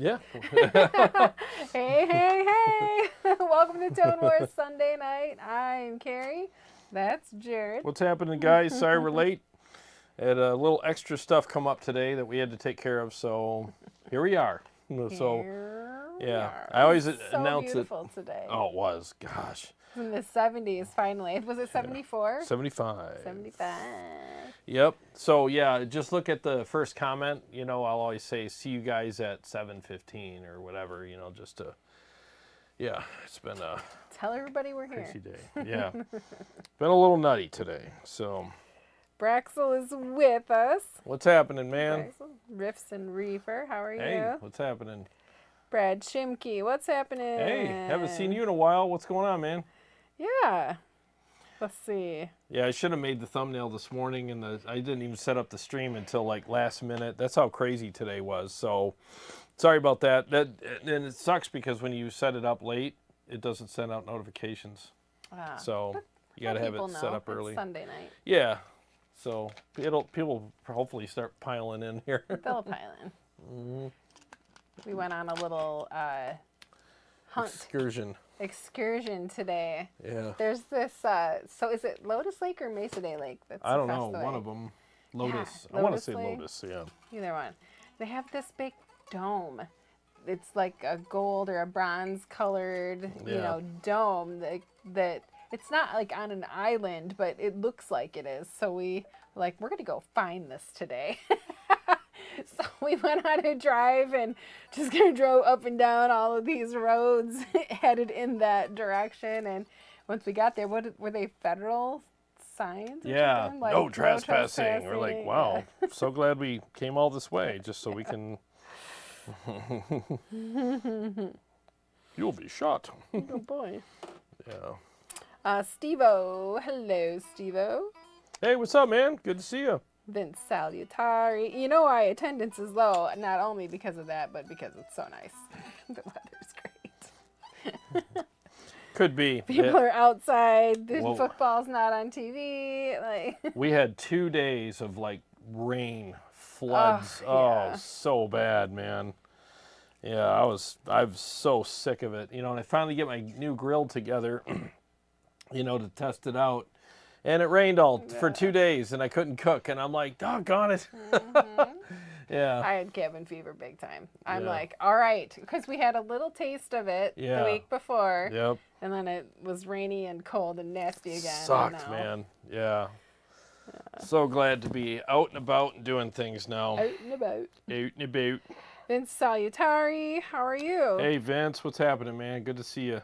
Yeah. Hey, hey, hey. Welcome to Tone Wars Sunday night. I'm Carrie. That's Jarrod. What's happening, guys? Sorry we're late. Had a little extra stuff come up today that we had to take care of, so here we are. So, yeah, I always announce it. So beautiful today. Oh, it was. Gosh. In the 70s, finally. Was it 74? 75. 75. Yep. So, yeah, just look at the first comment. You know, I'll always say, see you guys at 7:15 or whatever, you know, just to, yeah, it's been a Tell everybody we're here. crazy day. Yeah. Been a little nutty today, so. Braxel is with us. What's happening, man? Braxel, Riffs and Reefer, how are Hey, you? what's happening? Brad Shimke, what's happening? Hey, haven't seen you in a while. What's going on, man? Yeah. Let's see. Yeah, I should have made the thumbnail this morning, and I didn't even set up the stream until like last minute. That's how crazy today was. So, sorry about that. And it sucks because when you set it up late, it doesn't send out notifications. So you got to have it set up early. It's Sunday night. Yeah. So people hopefully start piling in here. They'll pile in. Mm-hmm. We went on a little hunt. Excursion today. Yeah. There's this, so is it Lotus Lake or Mesa Day Lake? That's I don't across know. the One way? of them. Lotus. Yeah, I want to say Lake. Lotus, yeah. Either one. They have this big dome. It's like a gold or a bronze colored, you know, dome that it's not like on an island, but it looks like it is. So we're going to go find this today. So we went on a drive and just kind of drove up and down all of these roads headed in that direction. And once we got there, were they federal signs? Yeah, like, no trespassing. No We're like, wow, so glad we came all this way just so we can. You'll be shot. Oh boy. Yeah. Steve-O. Hello, Steve-O. Hey, what's up, man? Good to see you. Vince Salutari. You know why attendance is low, not only because of that, but because it's so nice. The weather's great. Could be. People are outside. The football's not on TV. Like we had 2 days of like rain, floods. Oh, so bad, man. Yeah, I'm so sick of it. You know, and I finally get my new grill together, you know, to test it out. And it rained for 2 days, and I couldn't cook. And I'm like, doggone it. Mm-hmm. Yeah. I had cabin fever big time. I'm like, all right, because we had a little taste of it the week before. Yep. And then it was rainy and cold and nasty again. Sucked, man. Yeah. So glad to be out and about and doing things now. Out and about. Out and about. Vince Salutari, how are you? Hey, Vince, what's happening, man? Good to see you.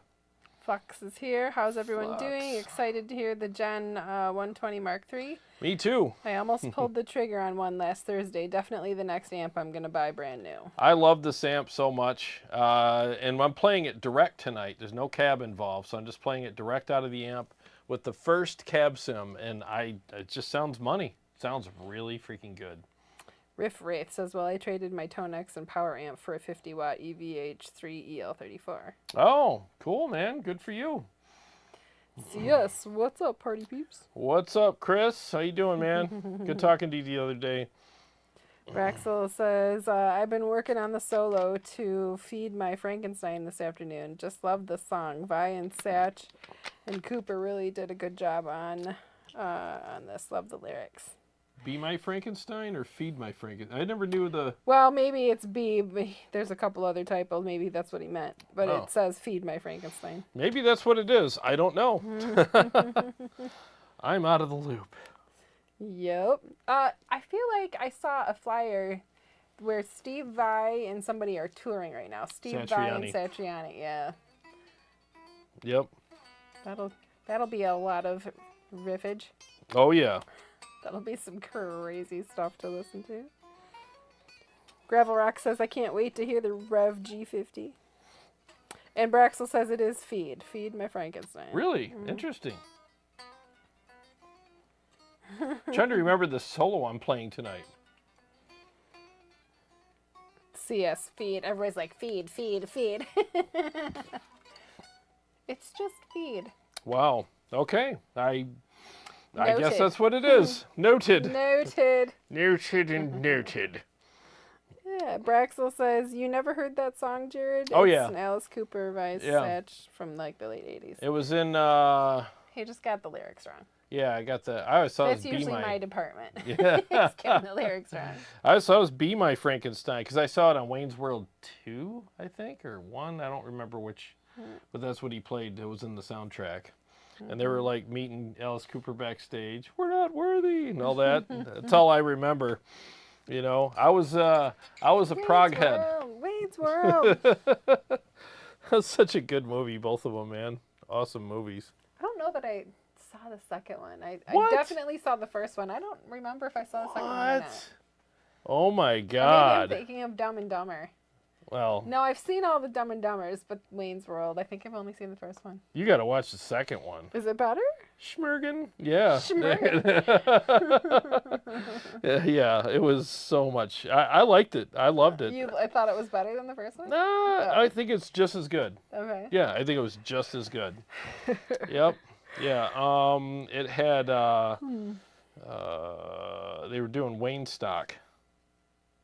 Fox is here. How's everyone doing? Excited to hear the Gen 120 Mark III. Me too. I almost pulled the trigger on one last Thursday. Definitely the next amp I'm going to buy brand new. I love this amp so much. And I'm playing it direct tonight. There's no cab involved, so I'm just playing it direct out of the amp with the first cab sim. And it just sounds money. Sounds really freaking good. Riff Wraith says, well, I traded my ToneX and power amp for a 50-watt EVH3 EL34. Oh, cool, man. Good for you. Yes. What's up, party peeps? What's up, Chris? How you doing, man? Good talking to you the other day. Braxel says, I've been working on the solo to feed my Frankenstein this afternoon. Just love the song. Vi and Satch and Cooper really did a good job on this. Love the lyrics. Be My Frankenstein or Feed My Frankenstein? I never knew the... Well, maybe it's B. There's a couple other typos. Maybe that's what he meant. But it says Feed My Frankenstein. Maybe that's what it is. I don't know. I'm out of the loop. Yep. I feel like I saw a flyer where Steve Vai and somebody are touring right now. Steve Vai and Satriani, yeah. Yep. That'll be a lot of riffage. Oh, yeah. That'll be some crazy stuff to listen to. Gravel Rock says, I can't wait to hear the Rev G50. And Braxel says it is Feed. Feed My Frankenstein. Really? Interesting. Trying to remember the solo I'm playing tonight. CS, Feed. Everybody's like, Feed, Feed, Feed. It's just Feed. Wow. Okay. I guess that's what it is. Noted. Noted. Noted and noted. Yeah, Braxel says, you never heard that song, Jarrod? Oh, It's yeah. an Alice Cooper revised Yeah. Satch from like the late 80s. It was in, He just got the lyrics wrong. yeah, I got the, I always thought That's it was usually my department. Yeah. He's getting the lyrics wrong. I always thought it was Be My Frankenstein, because I saw it on Wayne's World 2, I think, or 1, I don't remember which, but that's what he played. It was in the soundtrack. And they were like meeting Alice Cooper backstage. We're not worthy, and all that. That's all I remember. You know, I was a prog head. Wayne's World. That's such a good movie, both of them, man. Awesome movies. I don't know that I saw the second one. I What? definitely saw the first one. I don't remember if I saw the second one or not. What? Oh my Or maybe God. I'm thinking of Dumb and Dumber. Well, No, I've seen all the Dumb and Dumbers, but Wayne's World, I think I've only seen the first one. you got to watch the second one. Is it better? Schmergen? Yeah. Schmergen. Yeah, it was so much. I liked it. I loved it. I thought it was better than the first one? Nah, I think it's just as good. Okay. Yeah, I think it was just as good. Yep. Yeah. It had they were doing Wayne stock.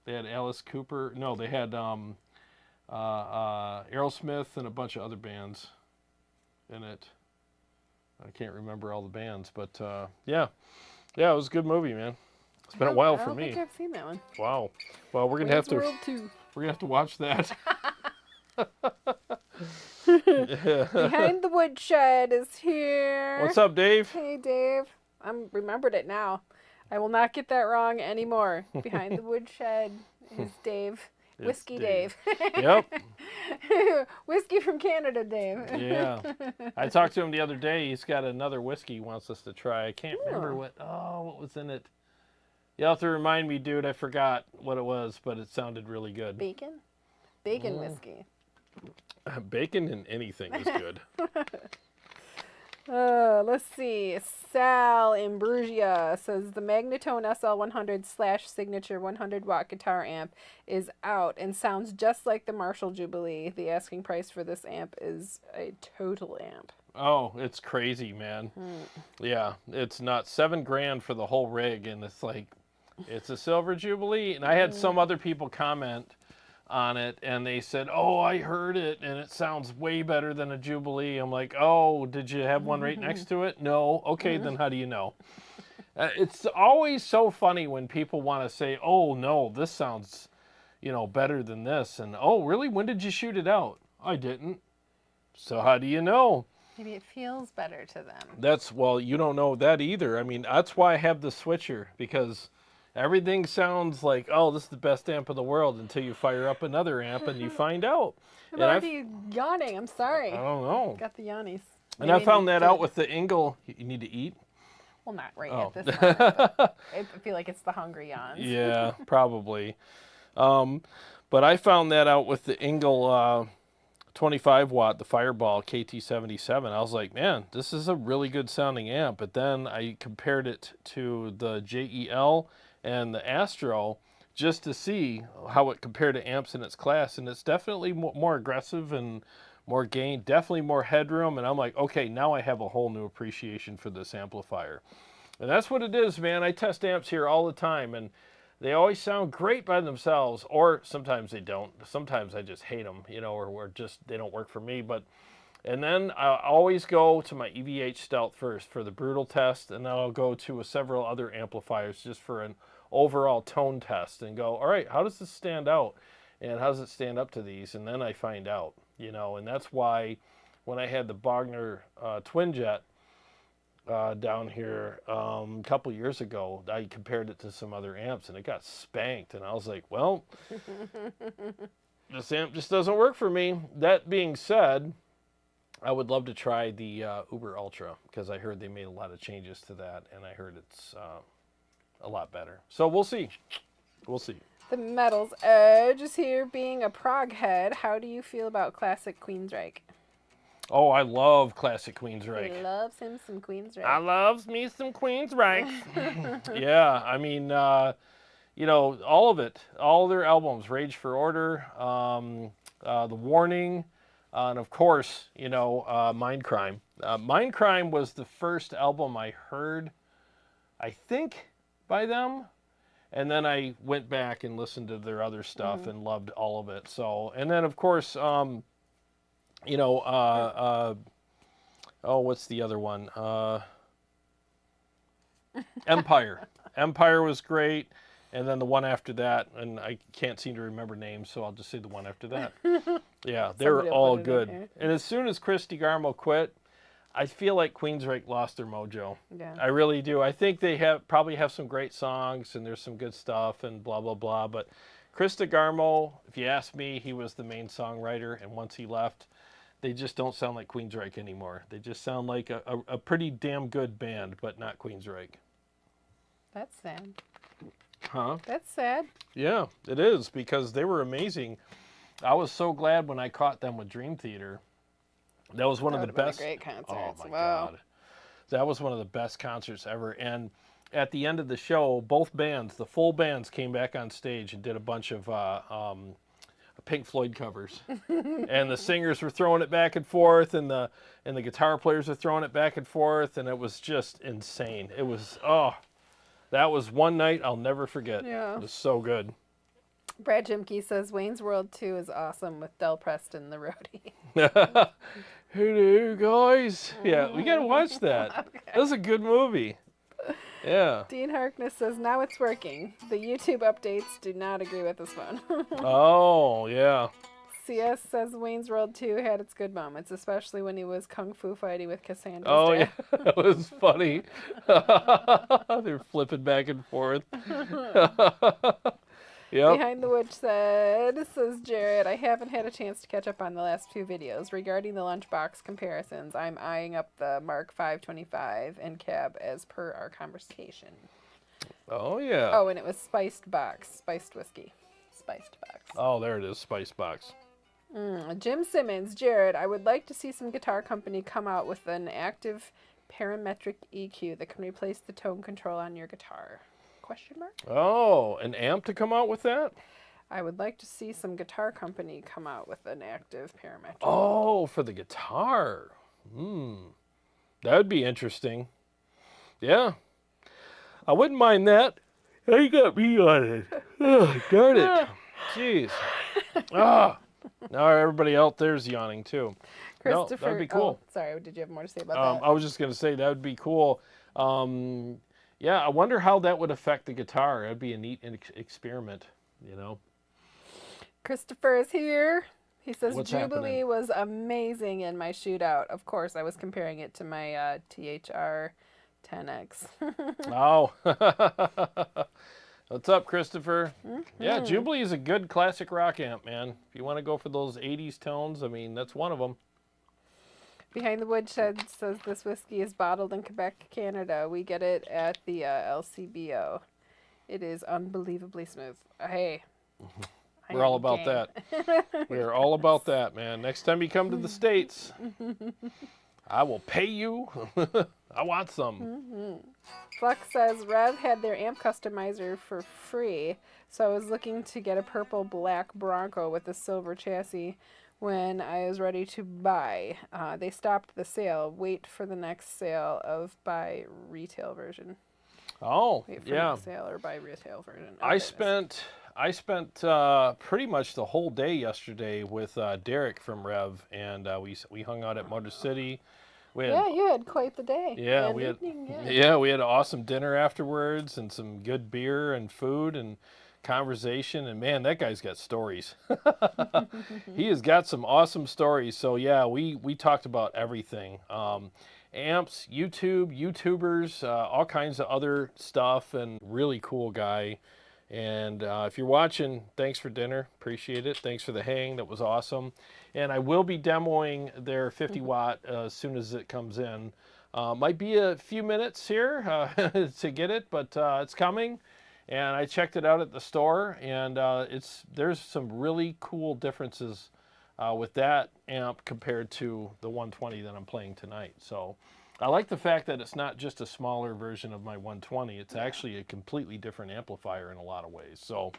They had Alice Cooper. No, they had Aerosmith and a bunch of other bands in it. I can't remember all the bands, but yeah, it was a good movie, man. It's been a while for me. I don't think I've seen that one. Wow. Well, we're gonna have to. World 2. We're gonna have to watch that. Behind the Woodshed is here. What's up, Dave? Hey, Dave. I'm remembered it now. I will not get that wrong anymore. Behind the Woodshed is Dave. It's Whiskey Dave. Yep. Whiskey from Canada, Dave. Yeah. I talked to him the other day. He's got another whiskey he wants us to try. I can't remember what was in it. You'll have to remind me, dude. I forgot what it was, but it sounded really good. Bacon? Bacon whiskey. Bacon in anything is good. Let's see. Sal in Brugia says the Magnatone SL100/signature 100-watt guitar amp is out and sounds just like the Marshall Jubilee. The asking price for this amp is a total amp. Oh, it's crazy, man. Yeah, it's not $7,000 for the whole rig, and it's like, it's a Silver Jubilee. And I had some other people comment on it, and they said, oh, I heard it and it sounds way better than a Jubilee. I'm like, oh, did you have one right next to it? No. Okay, then how do you know? It's always so funny when people want to say, oh no, this sounds, better than this, and oh really, when did you shoot it out? I didn't. So how do you know? Maybe it feels better to them. Well, you don't know that either. I mean, that's why I have the switcher, because everything sounds like, oh, this is the best amp in the world until you fire up another amp and you find out. I'm already yawning. I'm sorry. I don't know. Got the yawnies. And I found that out with the Engel. You need to eat? Well, not right at this moment. But I feel like it's the hungry yawns. Yeah, probably. But I found that out with the Engel 25-watt, the Fireball KT77. I was like, man, this is a really good sounding amp. But then I compared it to the JEL and the Astro just to see how it compared to amps in its class, and it's definitely more aggressive and more gain, definitely more headroom, and I'm like, okay, now I have a whole new appreciation for this amplifier. And that's what it is, man. I test amps here all the time, and they always sound great by themselves, or sometimes they don't. Sometimes I just hate them, or just they don't work for me. And then I always go to my EVH Stealth first for the brutal test, and then I'll go to several other amplifiers just for an overall tone test and go, all right, how does this stand out? And how does it stand up to these? And then I find out, and that's why when I had the Bogner Twin Jet down here a couple years ago, I compared it to some other amps and it got spanked. And I was like, well, this amp just doesn't work for me. That being said, I would love to try the Uber Ultra, because I heard they made a lot of changes to that, and I heard it's a lot better. So we'll see. We'll see. The Metal's Edge is here. Being a prog head, how do you feel about classic Queensryche? Oh, I love classic Queensryche. He loves him some Queensryche. I loves me some Queensryche. Yeah, I mean, all of it. All their albums, Rage for Order, The Warning, and of course, Mind Crime. Mind Crime was the first album I heard, I think, by them. And then I went back and listened to their other stuff and loved all of it. So, and then of course, you know, oh, what's the other one? Empire. Empire was great. And then the one after that, and I can't seem to remember names, so I'll just say the one after that. Yeah, they were all good. And as soon as Chris DeGarmo quit, I feel like Queensryche lost their mojo. Yeah. I really do. I think they probably have some great songs, and there's some good stuff, and blah, blah, blah. But Chris DeGarmo, if you ask me, he was the main songwriter, and once he left, they just don't sound like Queensryche anymore. They just sound like a pretty damn good band, but not Queensryche. That's sad. Huh? That's sad. Yeah, it is, because they were amazing. I was so glad when I caught them with Dream Theater. That was one of the best. Great concerts. Oh my Wow. God, that was one of the best concerts ever. And at the end of the show, both bands, the full bands, came back on stage and did a bunch of Pink Floyd covers. And the singers were throwing it back and forth, and the guitar players were throwing it back and forth, and it was just insane. It was that was one night I'll never forget. Yeah. It was so good. Brad Jimke says Wayne's World 2 is awesome with Del Preston, the roadie. Hello, guys. Yeah, we got to watch that. Okay. That's a good movie. Yeah. Dean Harkness says, now it's working. The YouTube updates do not agree with this one. Oh, yeah. CS says Wayne's World 2 had its good moments, especially when he was kung fu fighting with Cassandra's Oh, dad. yeah. That was funny. They're flipping back and forth. Yep. Behind the Witch says Jarrod, I haven't had a chance to catch up on the last few videos. Regarding the lunchbox comparisons, I'm eyeing up the Mark 525 and cab as per our conversation. Oh, yeah. Oh, and it was spiced box, spiced whiskey. Spiced box. Oh, there it is, Spice Box. Jim Simmons, Jarrod, I would like to see some guitar company come out with an active parametric EQ that can replace the tone control on your guitar. Question mark? Oh, an amp to come out with that? I would like to see some guitar company come out with an active parametric. Oh, for the guitar. That would be interesting. Yeah. I wouldn't mind that. You got me on it. Oh, darn it. Jeez. Now everybody out there's yawning too. No, Christopher, that'd be cool. Oh, sorry, did you have more to say about that? I was just going to say that would be cool. Yeah, I wonder how that would affect the guitar. That'd be a neat experiment, you know. Christopher is here. He says What's Jubilee happening? was amazing in my shootout. Of course, I was comparing it to my THR 10X. Oh. What's up, Christopher? Yeah, Jubilee is a good classic rock amp, man. If you want to go for those 80s tones, I mean, that's one of them. Behind the Woodshed says this whiskey is bottled in Quebec, Canada. We get it at the LCBO. It is unbelievably smooth. Hey. We're all about that. We're all about that, man. Next time you come to the States, I will pay you. I want some. Flux says Rev had their amp customizer for free, so I was looking to get a purple black Bronco with a silver chassis when I was ready to buy. They stopped the sale. Wait for the next sale of buy retail version. Oh, Wait for yeah. next sale or buy retail version. Oh, I spent pretty much the whole day yesterday with Derek from Rev, and we hung out at Motor City. We had, yeah, you had quite the day. Yeah, and we had evening, we had an awesome dinner afterwards and some good beer and food and conversation, and man, that guy's got stories. He has got some awesome stories. So yeah, we talked about everything. Amps, YouTubers, all kinds of other stuff, and really cool guy. And if you're watching, thanks for dinner. Appreciate it. Thanks for the hang. That was awesome. And I will be demoing their 50 watt as soon as it comes in. Might be a few minutes here to get it, but it's coming. And I checked it out at the store, and there's some really cool differences with that amp compared to the 120 that I'm playing tonight. So I like the fact that it's not just a smaller version of my 120. It's actually a completely different amplifier in a lot of ways. So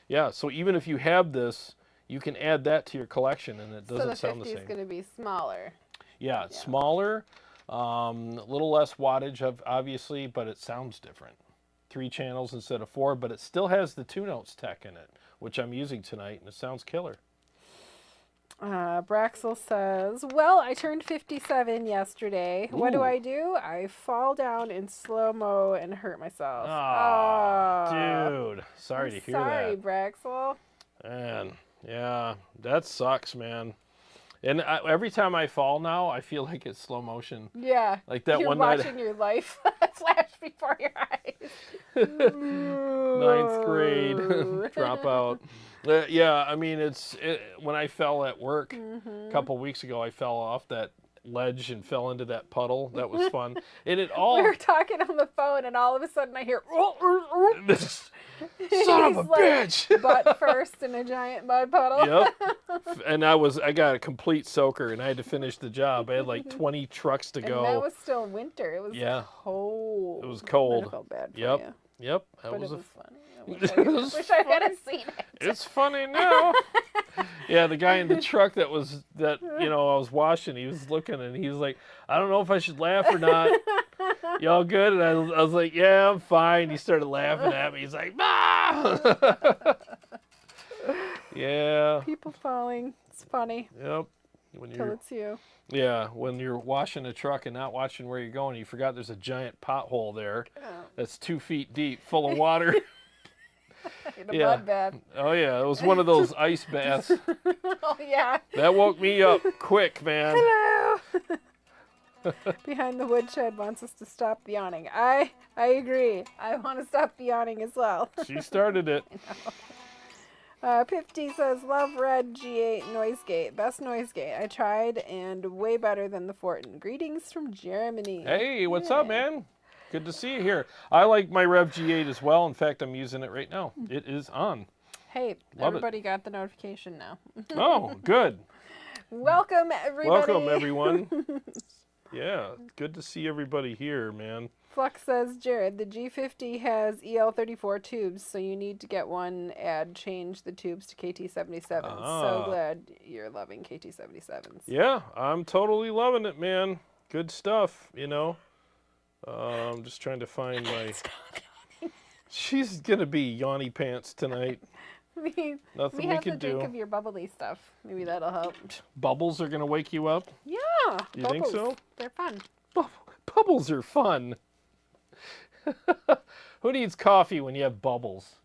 yeah, so even if you have this, you can add that to your collection, and it doesn't sound the same. So the 50 is going to be smaller. Yeah, it's smaller, a little less wattage, obviously, but it sounds different. 3 channels instead of 4, but it still has the 2 notes tech in it, which I'm using tonight, and it sounds killer. Braxel says, well, I turned 57 yesterday. What do? I fall down in slow-mo and hurt myself. Oh, dude. Sorry to hear that. Sorry, Braxel. Man, yeah, that sucks, man. And every time I fall now, I feel like it's slow motion. Yeah. Like that You're one night. watching your life flash before your eyes. 9th grade dropout. Yeah, I mean, when I fell at work a couple weeks ago, I fell off that ledge and fell into that puddle. That was fun. And it all. We were talking on the phone, and all of a sudden I hear. Son of a bitch! Butt first in a giant mud puddle. Yep. And I got a complete soaker, and I had to finish the job. I had like 20 trucks to go. And that was still winter. It was cold. It was cold. I felt bad for Yep. you. Yep. But it was funny. I wish I had seen it. It's funny now. Yeah, the guy in the truck that I was washing, he was looking and he was like, I don't know if I should laugh or not. Y'all good? And I was like, yeah, I'm fine. He started laughing at me. He's like, ah! Yeah. People falling. It's funny. Yep. Till it's you. Yeah, when you're washing a truck and not watching where you're going, you forgot there's a giant pothole there that's 2 feet deep, full of water. Mud bath. Oh yeah, it was one of those ice baths. Oh yeah. That woke me up quick, man. Hello. Behind the woodshed wants us to stop the yawning. I agree. I want to stop the yawning as well. She started it. Pifty says, love Red G8 noise gate. Best noise gate. I tried and way better than the Fortin. Greetings from Germany. Hey, what's up, man? Good to see you here. I like my Rev G8 as well. In fact, I'm using it right now. It is on. Hey, everybody got the notification now. Oh, good. Welcome, everybody. Welcome, everyone. Yeah, good to see everybody here, man. Flux says, Jarrod, the G50 has EL34 tubes, so you need to get one and change the tubes to KT77. So glad you're loving KT77s. Yeah, I'm totally loving it, man. Good stuff, I'm just trying to find my... She's going to be yawny pants tonight. Nothing we can do. We have to think of your bubbly stuff. Maybe that'll help. Bubbles are going to wake you up? Yeah. You think so? They're fun. Bubbles are fun. Who needs coffee when you have bubbles?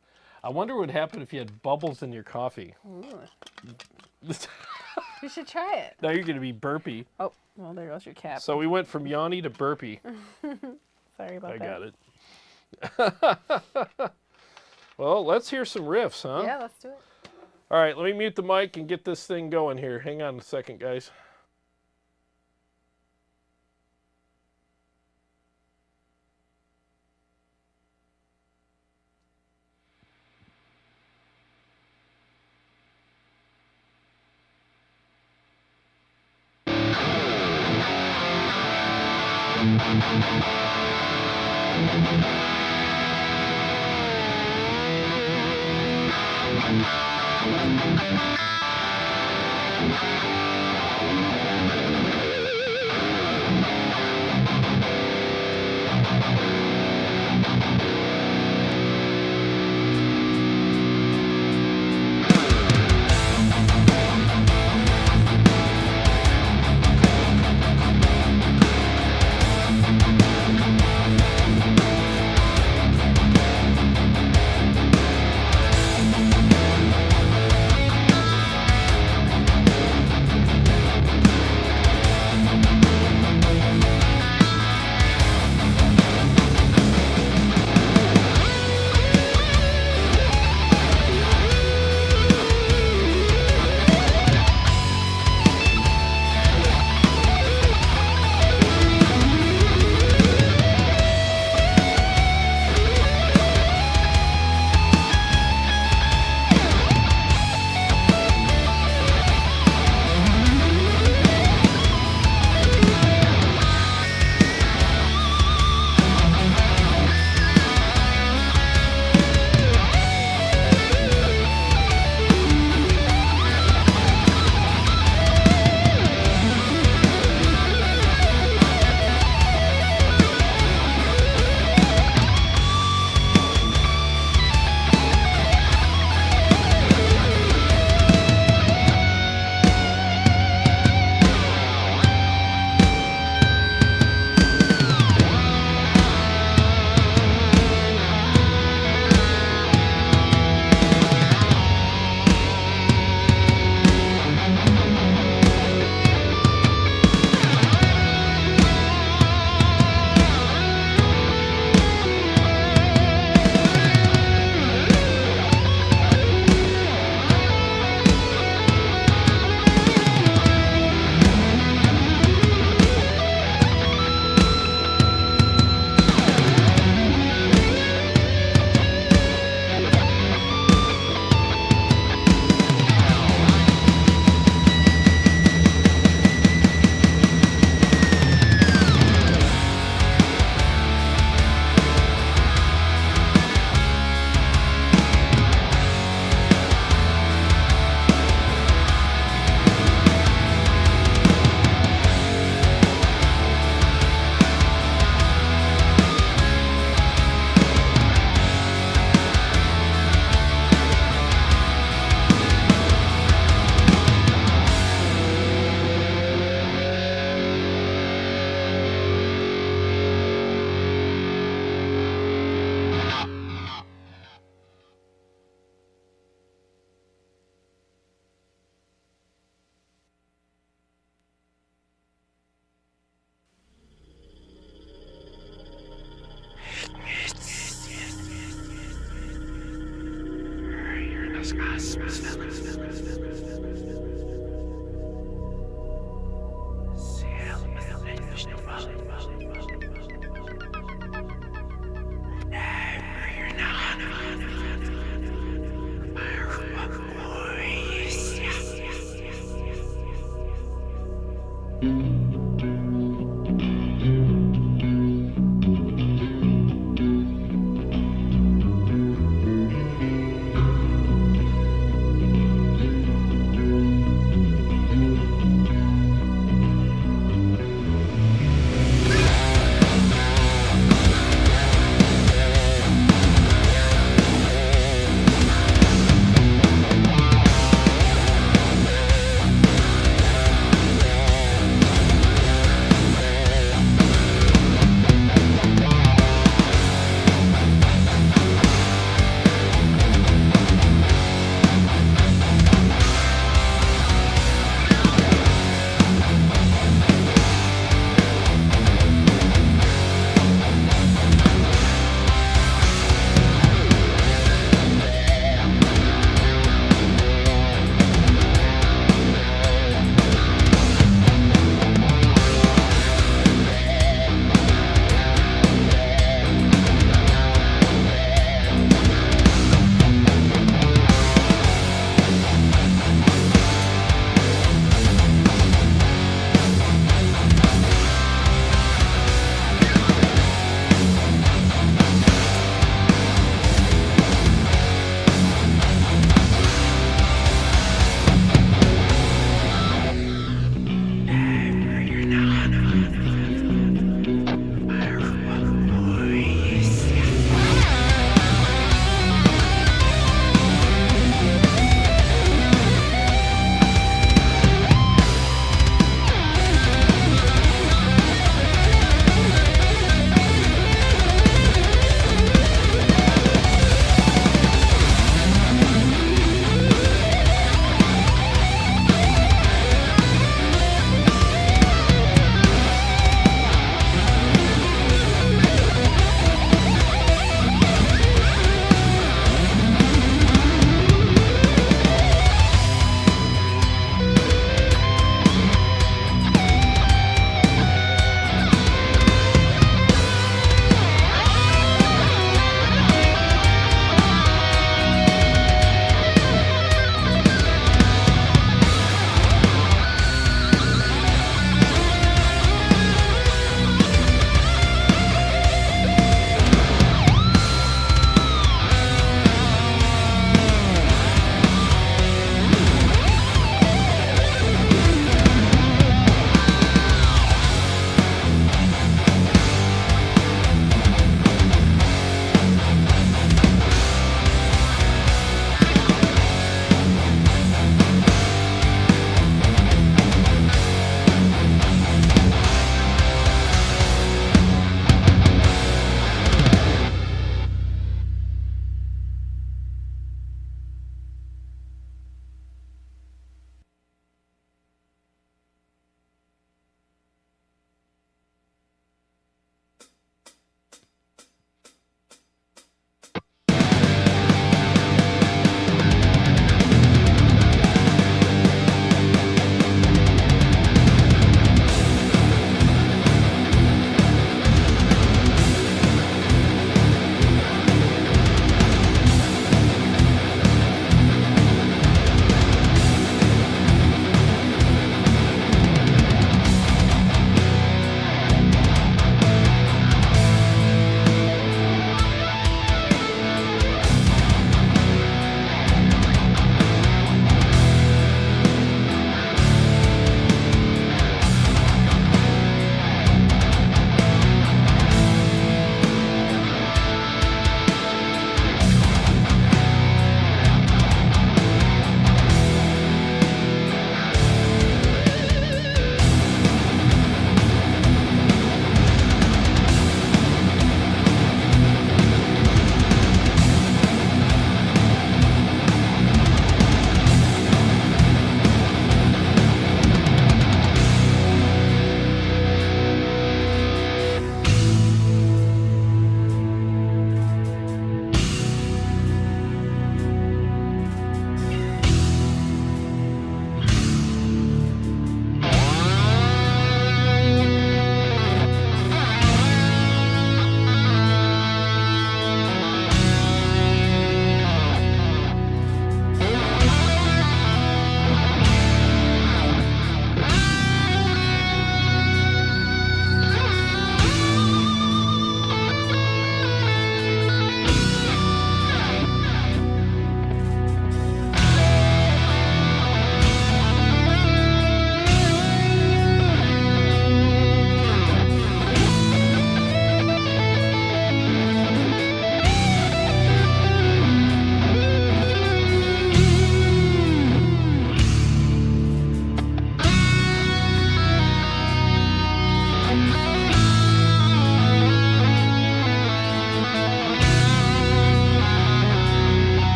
I wonder what would happen if you had bubbles in your coffee. You should try it. Now you're going to be burpy. Oh, well, there goes your cap. So we went from yawny to burpy. Sorry about that. I got it. Well, let's hear some riffs, huh? Yeah, let's do it. All right, let me mute the mic and get this thing going here. Hang on a second, guys.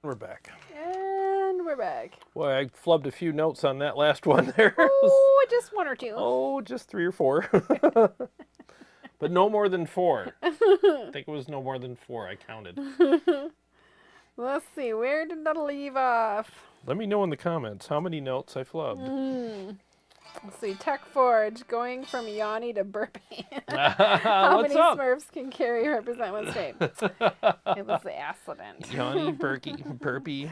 We're back. And we're back. Boy, I flubbed a few notes on that last one there. Oh, just one or two. Oh, just 3 or 4. But no more than 4. I think it was no more than 4. I counted. Let's see. Where did that leave off? Let me know in the comments how many notes I flubbed. Let's see. Tech Forge going from Yanni to burping. How What's many up? Smurfs can Carrie represent one state? It was the accident. Johnny, Burpee.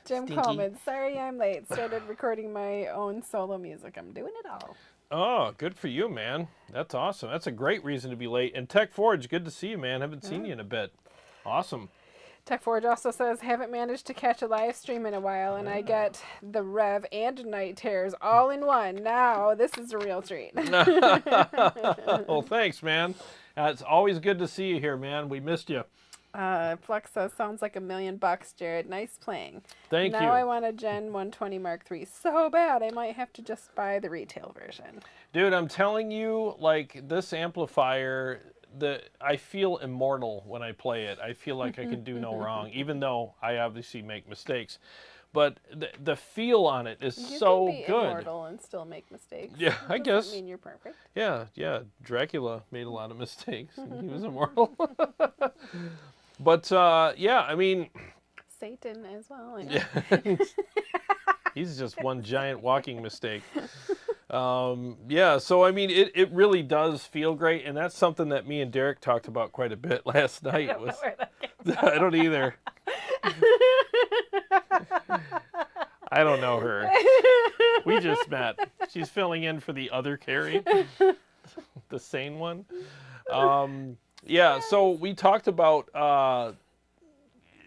Jim Stinky. Coleman. Sorry I'm late. Started recording my own solo music. I'm doing it all. Oh, good for you, man. That's awesome. That's a great reason to be late. And Tech Forge, good to see you, man. Haven't seen you in a bit. Awesome. Tech Forge also says, haven't managed to catch a live stream in a while, and I get the Rev and Night Terrors all in one. Now, this is a real treat. Well, thanks, man. It's always good to see you here, man. We missed you. Flex says, sounds like $1 million, Jarrod. Nice playing. Thank you. Now I want a Gen 120 Mark III so bad, I might have to just buy the retail version. Dude, I'm telling you, like, this amplifier, I feel immortal when I play it. I feel like I can do no wrong, even though I obviously make mistakes. But the feel on it is so You can be good. immortal and still make mistakes. Yeah, I Doesn't guess. mean you're perfect. Yeah. Dracula made a lot of mistakes, and he was immortal. But, yeah, I mean... Satan as well. I know. Yeah. He's just one giant walking mistake. Yeah, so I mean, it really does feel great, and that's something that me and Derek talked about quite a bit last night. I don't know where that came from. I don't either. I don't know her. We just met. She's filling in for the other Carrie, the sane one. Yeah, so we talked about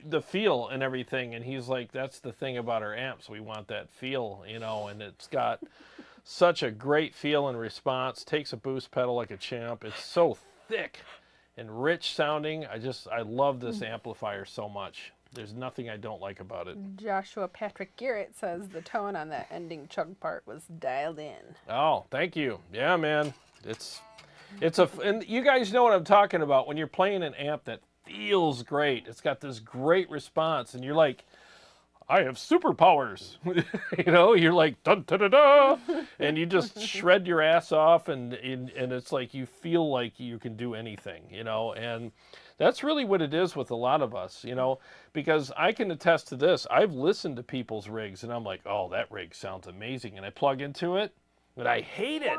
the feel and everything, and he's like, that's the thing about our amps. We want that feel, you know, and it's got such a great feel and response. Takes a boost pedal like a champ. It's so thick and rich sounding. I love this amplifier so much. There's nothing I don't like about it. Joshua Patrick Garrett says the tone on that ending chug part was dialed in. Oh, thank you. Yeah, man. And you guys know what I'm talking about when you're playing an amp that feels great. It's got this great response, and you're like, I have superpowers. You know, you're like, dun, da, da, da, and you just shred your ass off, and it's like you feel like you can do anything, you know, and that's really what it is with a lot of us, you know, because I can attest to this. I've listened to people's rigs, and I'm like, oh, that rig sounds amazing, and I plug into it, and I hate it.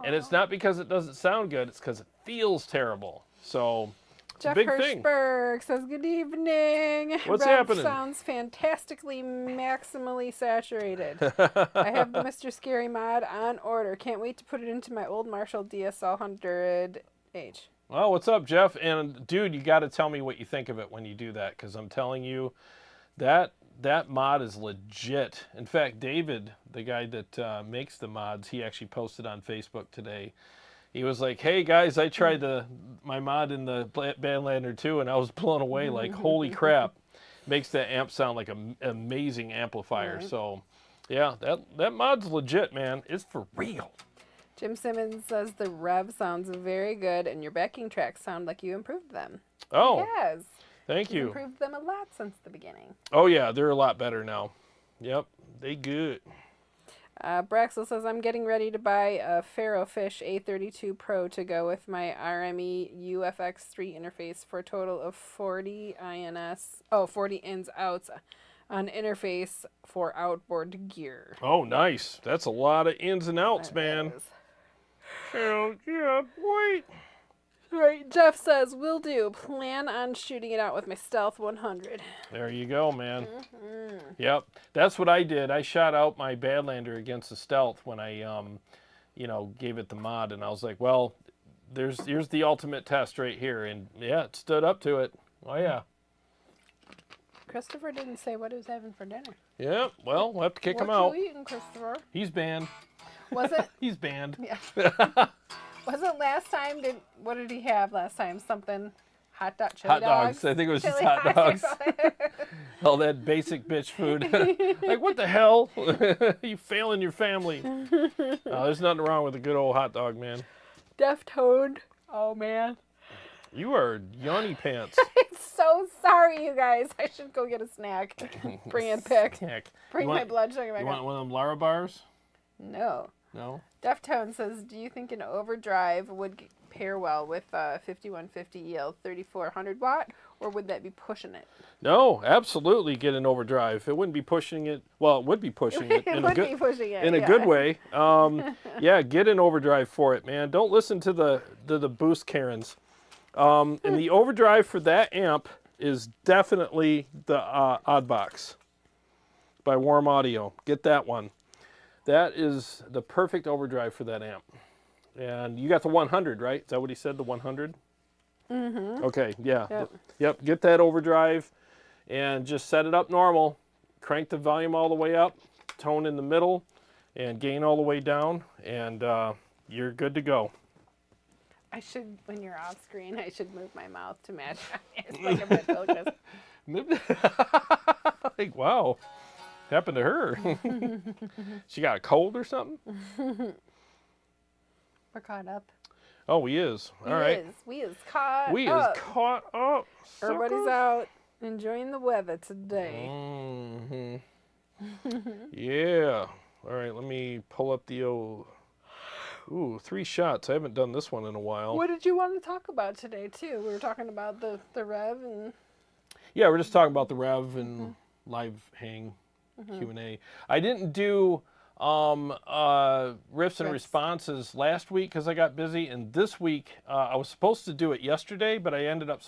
And it's not because it doesn't sound good, it's because it feels terrible. So it's Jeff a big thing. Hirschberg says, good evening. What's Rev happening? Sounds fantastically maximally saturated. I have the Mr. Scary mod on order. Can't wait to put it into my old Marshall DSL 100H. Well, what's up, Jeff? And dude, you got to tell me what you think of it when you do that, because I'm telling you, that mod is legit. In fact, David, the guy that makes the mods, he actually posted on Facebook today. He was like, hey guys, I tried my mod in the Bandlander 2, and I was blown away. Like, holy crap. Makes that amp sound like an amazing amplifier. Right. So, yeah, that mod's legit, man. It's for real. Jim Simmons says the Rev sounds very good, and your backing tracks sound like you improved them. Oh, yes. Thank you. Improved them a lot since the beginning. Oh, yeah, they're a lot better now. Yep, they good. Braxel says, I'm getting ready to buy a Ferrofish A32 Pro to go with my RME UFX3 interface for a total of 40 ins outs on interface for outboard gear. Oh, nice. That's a lot of ins and outs, man. Hell yeah, wait. Right, Jeff says, will do. Plan on shooting it out with my Stealth 100. There you go, man. Yep, that's what I did. I shot out my Badlander against the Stealth when I, gave it the mod, and I was like, well, here's the ultimate test right here, and yeah, it stood up to it. Oh yeah. Christopher didn't say what he was having for dinner. Yeah, well, we'll have to kick him out. What you eating, Christopher? He's banned. Was it? He's banned. Yeah. Wasn't last time, what did he have last time? Something, hot dogs? Hot dogs. I think it was just hot dogs. All that basic bitch food. Like, what the hell? You failing your family. There's nothing wrong with a good old hot dog, man. Deftoned. Oh, man. You are Yanni pants. so sorry, you guys. I should go get a snack. Bring it back. Snack. Bring my blood sugar back You want up. one of them Lara bars? No. No? Deftone says, do you think an overdrive would pair well with 5150 EL 3400 watt, or would that be pushing it? No, absolutely get an overdrive. It wouldn't be pushing it. Well, it would be pushing it. It would be pushing it, in a good way. Yeah, get an overdrive for it, man. Don't listen to the boost Karens. And the overdrive for that amp is definitely the Oddbox by Warm Audio. Get that one. That is the perfect overdrive for that amp. And you got the 100, right? Is that what he said, the 100? Mm-hmm. Okay, yeah. Yep, get that overdrive and just set it up normal. Crank the volume all the way up, tone in the middle, and gain all the way down, and you're good to go. I should, when you're off screen, I should move my mouth to match. It's like a ventriloquist. Like, wow. Happened to her. She got a cold or something? We're caught up. Oh, he is. All right. We is caught We up. is caught up. Everybody's out enjoying the weather today. Mm-hmm. Yeah. All right, let me pull up the old... Ooh, 3 shots. I haven't done this one in a while. What did you want to talk about today, too? We were talking about the Rev and... Yeah, we're just talking about the Rev and live hang Q&A. I didn't do riffs and responses last week because I got busy, and this week I was supposed to do it yesterday, but I ended up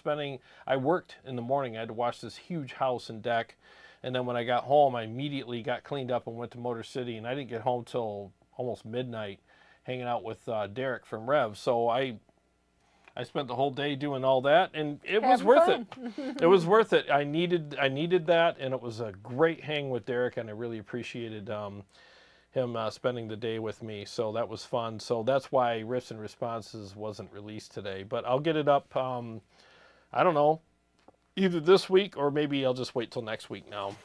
I worked in the morning. I had to wash this huge house and deck, and then when I got home, I immediately got cleaned up and went to Motor City, and I didn't get home till almost midnight hanging out with Derek from Revv. So I spent the whole day doing all that, and it was worth it. It was worth it. I needed that, and it was a great hang with Derek, and I really appreciated him spending the day with me. So that was fun. So that's why Riffs and Responses wasn't released today, but I'll get it up. I don't know, either this week or maybe I'll just wait till next week now.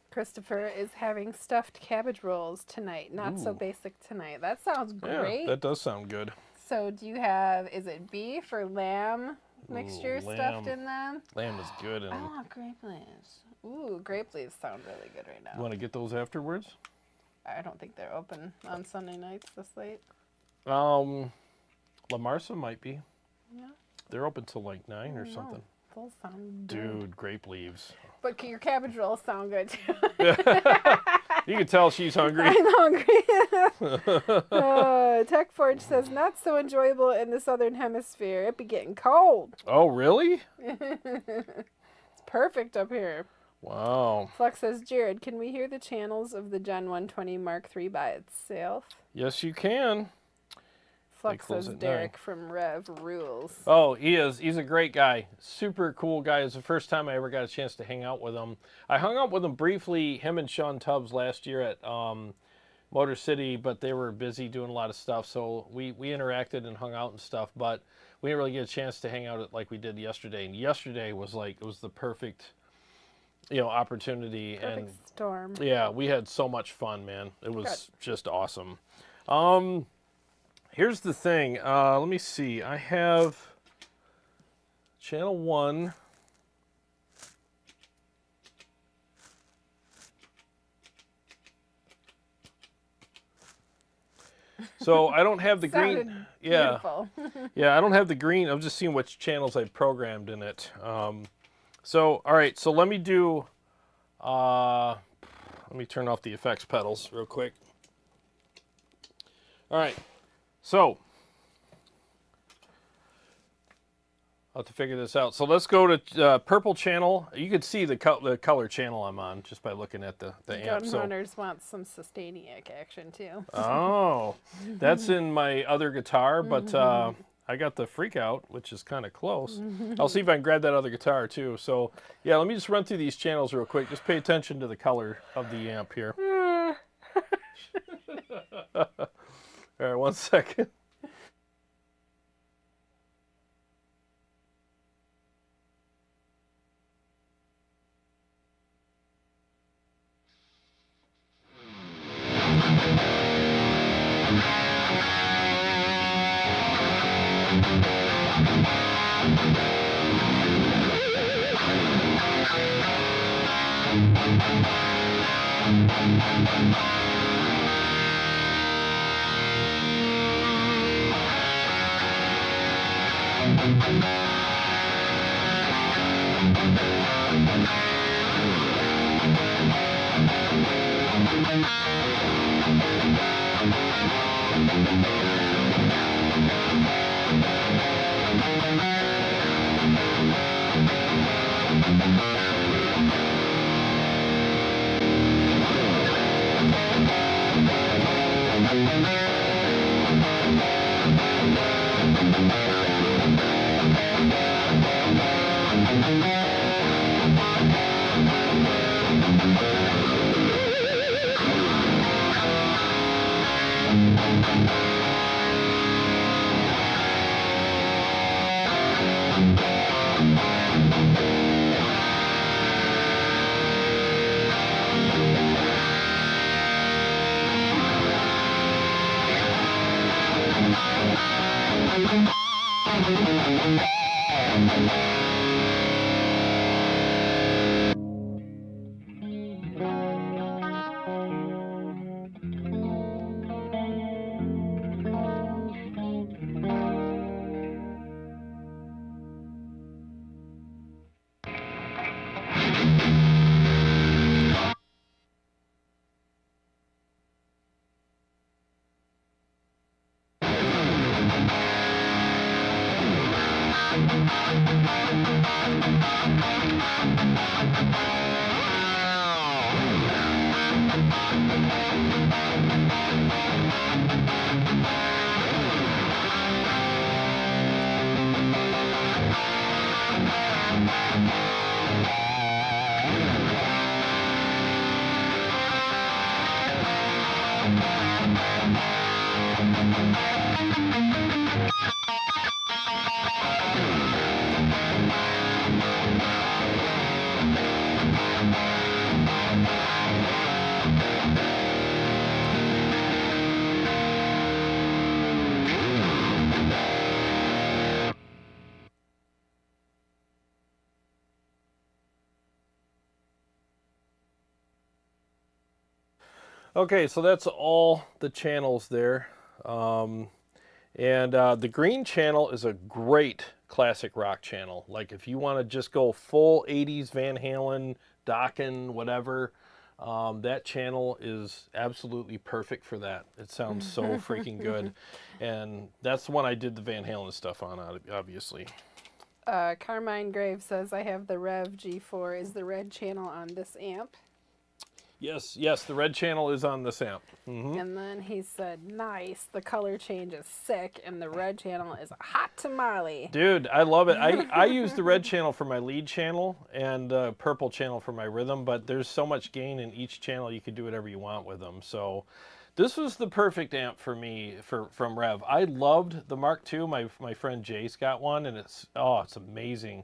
Christopher is having stuffed cabbage rolls tonight. Not so basic tonight. That sounds great. Yeah, that does sound good. So do you have, is it beef or lamb mixture stuffed in them? Lamb is good. And I want grape leaves. Ooh, grape leaves sound really good right now. You want to get those afterwards? I don't think they're open on Sunday nights this late. La Marsa might be. Yeah. They're open till like 9 or something. Those sound good. Dude, grape leaves. But your cabbage rolls sound good too. You can tell she's hungry. I'm hungry. TechForge says, not so enjoyable in the southern hemisphere. It be getting cold. Oh, really? It's perfect up here. Wow. Flux says, Jarrod, can we hear the channels of the Gen 120 Mark III by itself? Yes, you can. Flux says, Derek from Rev rules. Oh, he is. He's a great guy. Super cool guy. It's the first time I ever got a chance to hang out with him. I hung out with him briefly, him and Sean Tubbs last year at Motor City, but they were busy doing a lot of stuff, so we interacted and hung out and stuff, but we didn't really get a chance to hang out like we did yesterday. And yesterday was like, it was the perfect, opportunity. Perfect storm. Yeah, we had so much fun, man. It was just awesome. Here's the thing. Let me see. I have channel 1. So I don't have the green. Yeah. Yeah, I don't have the green. I'm just seeing which channels I programmed in it. So, all right. So let me do. Let me turn off the effects pedals real quick. All right. So, I'll have to figure this out. So let's go to purple channel. You can see the color channel I'm on just by looking at the amp. Gun Hunters want some Sustainiac action too. Oh, that's in my other guitar, but I got the Freak Out, which is kind of close. I'll see if I can grab that other guitar too. So yeah, let me just run through these channels real quick. Just pay attention to the color of the amp here. All right, 1 second. Okay, so that's all the channels there. The green channel is a great classic rock channel. Like if you want to just go full 80s Van Halen, Dokken, whatever, that channel is absolutely perfect for that. It sounds so freaking good. And that's the one I did the Van Halen stuff on, obviously. Carmine Grave says, I have the Rev G4. Is the red channel on this amp? Yes, yes, the red channel is on this amp. Mm-hmm. And then he said, nice, the color change is sick, and the red channel is a hot tamale. Dude, I love it. I use the red channel for my lead channel and purple channel for my rhythm, but there's so much gain in each channel, you can do whatever you want with them. So this was the perfect amp for me from Rev. I loved the Mark II. My friend Jace got one, and it's amazing.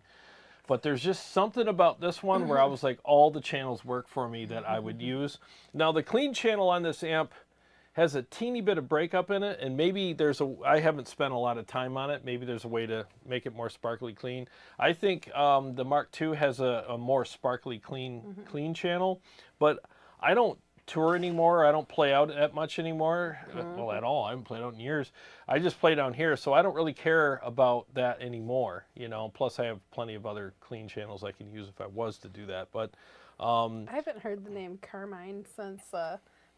But there's just something about this one where I was like, all the channels work for me that I would use. Now, the clean channel on this amp has a teeny bit of breakup in it, and maybe I haven't spent a lot of time on it. Maybe there's a way to make it more sparkly clean. I think the Mark II has a more sparkly clean channel, but I don't tour anymore. I don't play out that much anymore. Well, at all. I haven't played out in years. I just play down here, so I don't really care about that anymore, you know. Plus, I have plenty of other clean channels I can use if I was to do that. But I haven't heard the name Carmine since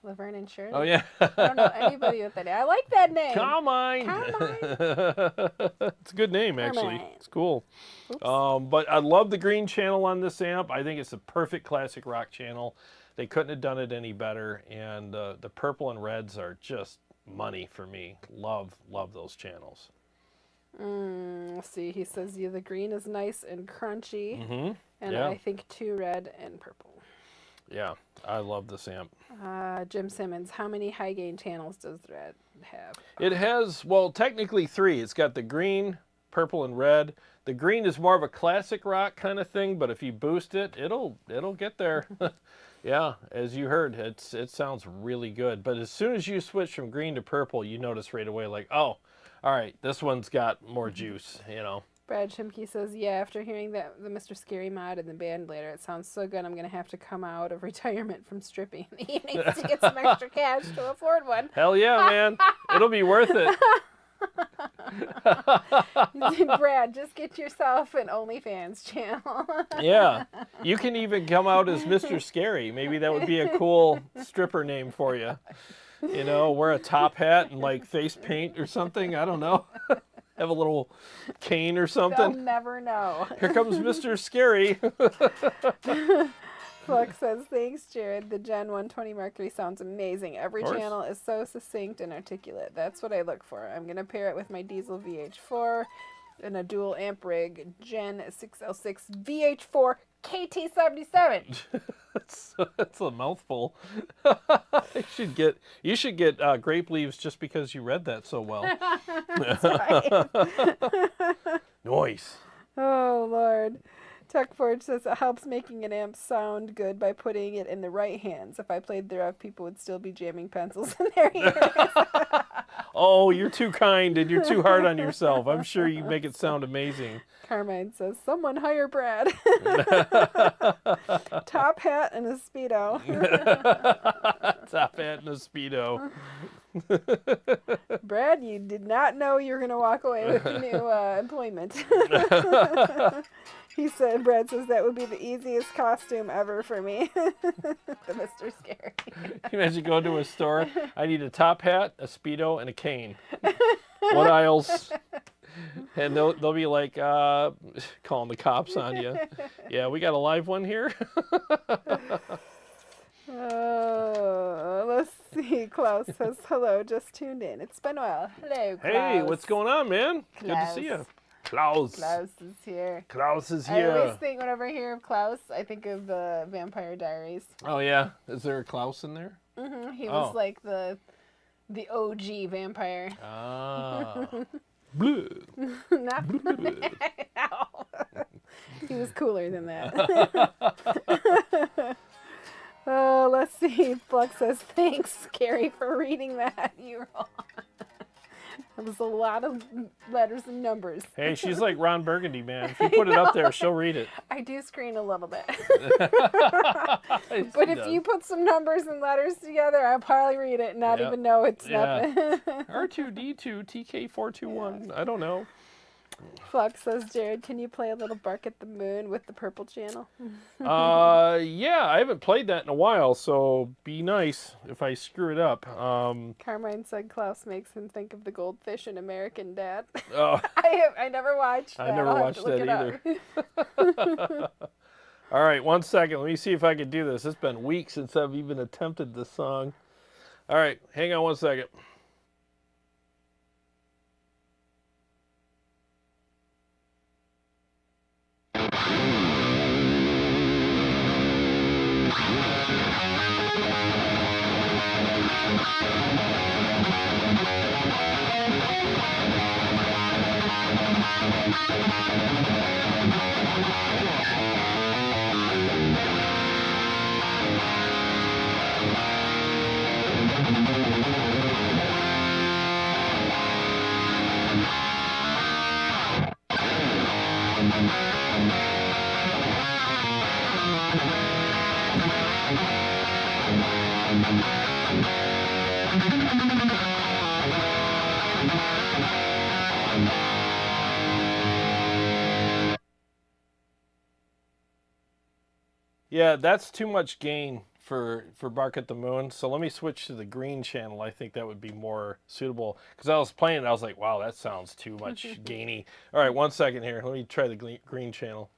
Laverne and Shirley. Oh, yeah. I don't know anybody with that name. I like that name. Carmine. It's a good name, actually. It's cool. But I love the green channel on this amp. I think it's a perfect classic rock channel. They couldn't have done it any better, and the purple and reds are just money for me. Love those channels. Let's see, he says, yeah, the green is nice and crunchy, and yeah. I think 2 red and purple. Yeah, I love this amp. Jim Simmons, how many high gain channels does the red have? It has, well, technically 3. It's got the green, purple, and red. The green is more of a classic rock kind of thing, but if you boost it, it'll get there. Yeah, as you heard, it sounds really good. But as soon as you switch from green to purple, you notice right away, like, oh, all right, this one's got more juice, you know. Brad Chimke says, yeah, after hearing the Mr. Scary mod and the band later, it sounds so good I'm going to have to come out of retirement from stripping in the evenings to get some extra cash to afford one. Hell yeah, man. It'll be worth it. Brad, just get yourself an OnlyFans channel. Yeah. You can even come out as Mr. Scary. Maybe that would be a cool stripper name for you. You know, wear a top hat and like face paint or something. I don't know. Have a little cane or something. They'll never know. Here comes Mr. Scary. Flux says, thanks, Jarrod. The Gen 120 Mark III sounds amazing. Every channel is so succinct and articulate. That's what I look for. I'm going to pair it with my diesel VH4 and a dual amp rig, Gen 606 VH4 KT77. That's a mouthful. You should get grape leaves just because you read that so well. That's right. Nice. Oh, Lord. TechForge says it helps making an amp sound good by putting it in the right hands. If I played the Rev, people would still be jamming pencils in their ears. Oh, you're too kind and you're too hard on yourself. I'm sure you make it sound amazing. Carmine says, someone hire Brad. Top hat and a Speedo. Top hat and a Speedo. Brad, you did not know you were going to walk away with new employment. Brad says that would be the easiest costume ever for me. The Mr. Scary. Can you imagine going to a store? I need a top hat, a Speedo, and a cane. What aisles? And they'll be like, calling the cops on you. Yeah, we got a live one here. Let's see. Klaus says, hello, just tuned in. It's been a while. Hello, Klaus. Hey, what's going on, man? Good to see you. Klaus. Klaus is here. Klaus is I here. always think, whenever I hear of Klaus, I think of the Vampire Diaries. Oh, yeah? Is there a Klaus in there? Mm-hmm. He was like the OG vampire. Ah. Blue. Not blue. No. He was cooler than that. Oh, let's see. Flux says, thanks, Carrie, for reading that. You were on. That was a lot of letters and numbers. Hey, she's like Ron Burgundy, man. If you put it up there, she'll read it. I do screen a little bit. But But if you put some numbers and letters together, I'll probably read it and not even know it's nothing. R2D2 TK421. I don't know. Flux says, Jarrod, can you play a little Bark at the Moon with the purple channel? Yeah, I haven't played that in a while, so be nice if I screw it up. Carmine said Klaus makes him think of the goldfish in American Dad. Oh, I never watched that. I never watched that either. All right, 1 second. Let me see if I can do this. It's been weeks since I've even attempted this song. All right, hang on 1 second. Yeah, that's too much gain for Bark at the Moon. So let me switch to the green channel. I think that would be more suitable. Because I was playing it, I was like, wow, that sounds too much gainy. All right, 1 second here. Let me try the green channel.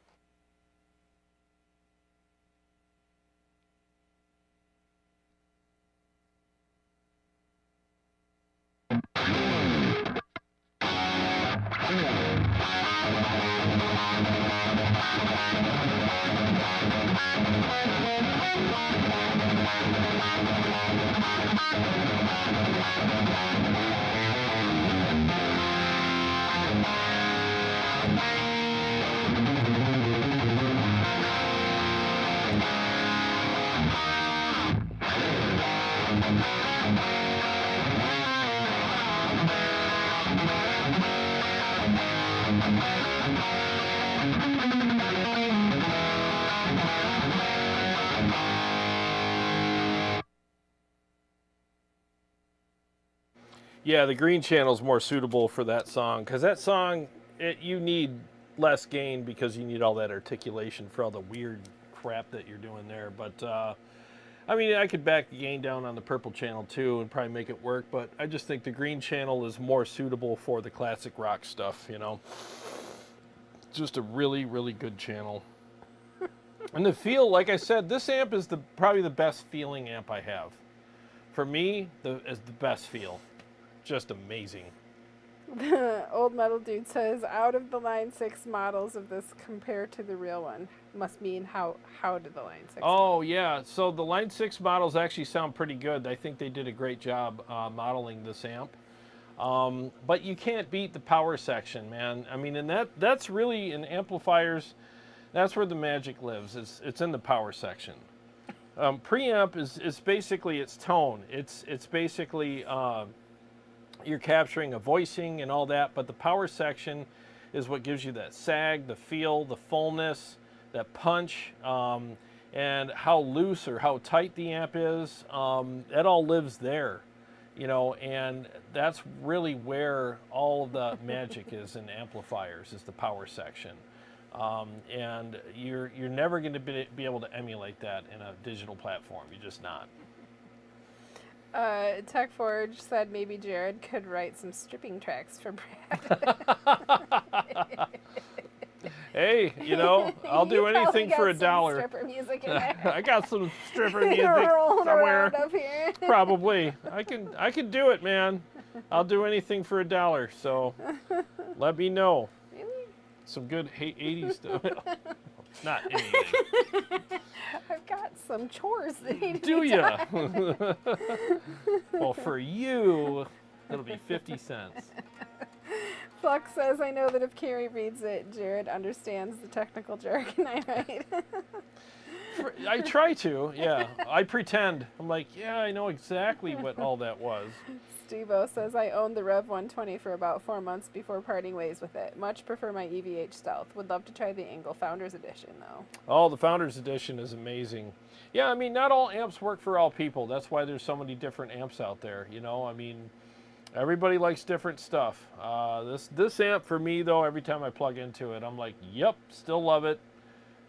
Yeah, the green channel is more suitable for that song because that song, you need less gain because you need all that articulation for all the weird crap that you're doing there. But I mean, I could back the gain down on the purple channel too and probably make it work. But I just think the green channel is more suitable for the classic rock stuff. You know, just a really, really good channel. And the feel, like I said, this amp is probably the best feeling amp I have. For me, is the best feel. Just amazing. Old Metal Dude says, out of the Line 6 models of this compared to the real one. Must mean how did the Line 6 Oh, yeah. So the Line 6 models actually sound pretty good. I think they did a great job modeling this amp. But you can't beat the power section, man. I mean, and that's really, in amplifiers, that's where the magic lives. It's in the power section. Preamp is basically its tone. It's basically... you're capturing a voicing and all that, but the power section is what gives you that sag, the feel, the fullness, that punch, and how loose or how tight the amp is. That all lives there, you know, and that's really where all of the magic is in amplifiers, is the power section. And you're never going to be able to emulate that in a digital platform. You're just not. Tech Forge said maybe Jarrod could write some stripping tracks for Brad. Hey, you know, I'll do anything for $1. Stripper music in there. I got some stripper music Rolling somewhere. around up here. Probably. I can do it, man. I'll do anything for $1. So let me know. Really? Some good 80s stuff. Not anything. I've got some chores that need to Do be ya? done. Well, for you, it'll be 50 cents. Flux says, I know that if Carrie reads it, Jarrod understands the technical jargon I write. I try to, yeah. I pretend. I'm like, yeah, I know exactly what all that was. Steve-O says, I owned the Rev 120 for about 4 months before parting ways with it. Much prefer my EVH Stealth. Would love to try the Angle Founders Edition, though. Oh, the Founders Edition is amazing. Yeah, I mean, not all amps work for all people. That's why there's so many different amps out there, you know? I mean, everybody likes different stuff. This amp, for me, though, every time I plug into it, I'm like, yep, still love it.